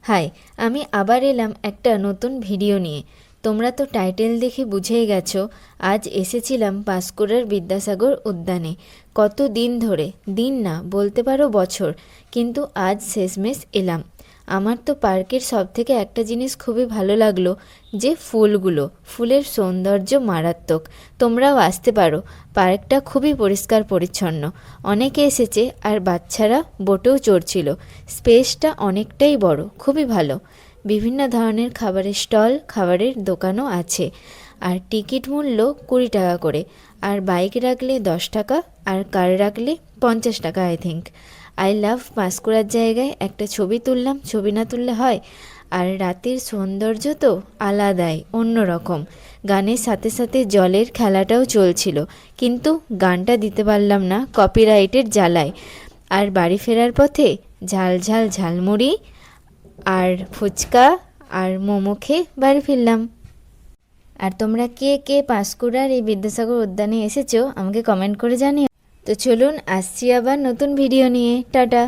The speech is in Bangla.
হাই, আমি আবার এলাম একটা নতুন ভিডিও নিয়ে। তোমরা তো টাইটেল দেখে বুঝেই গেছো, আজ এসেছিলাম পাঁশকুড়ার বিদ্যাসাগর উদ্যানে। কত দিন ধরে, দিন না বলতে পারো বছর, কিন্তু আজ শেষমেশ এলাম। আমার তো পার্কের সব থেকে একটা জিনিস খুবই ভালো লাগলো, যে ফুলগুলো, ফুলের সৌন্দর্য মারাত্মক। তোমরাও আসতে পারো, পার্কটা খুবই পরিষ্কার পরিচ্ছন্ন। অনেকে এসেছে আর বাচ্চারা বোটেও চড়ছিল। স্পেসটা অনেকটাই বড়, খুবই ভালো। বিভিন্ন ধরনের খাবারের স্টল, খাবারের দোকানও আছে। আর টিকিট মূল্য 20 টাকা করে। আর বাইক রাখলে 10 টাকা, আর কার রাখলে 50 টাকা আই থিঙ্ক। আই লাভ পাঁশকুড়ার জায়গায় একটা ছবি তুললাম, ছবি না তুললে হয়। আর রাতের সৌন্দর্য তো আলাদাই, অন্যরকম। গানের সাথে সাথে জলের খেলাটাও চলছিল, কিন্তু গানটা দিতে পারলাম না কপিরাইটের জ্বালায়। আর বাড়ি ফেরার পথে ঝাল ঝাল ঝালমুড়ি আর ফুচকা আর মোমো খেয়ে বাড়ি ফিরলাম। আর তোমরা কে কে পাঁশকুড়ার এই বিদ্যাসাগর উদ্যানে এসেছো আমাকে কমেন্ট করে জানিও। তো চলুন, আসছি আবার নতুন ভিডিও নিয়ে। টাটা।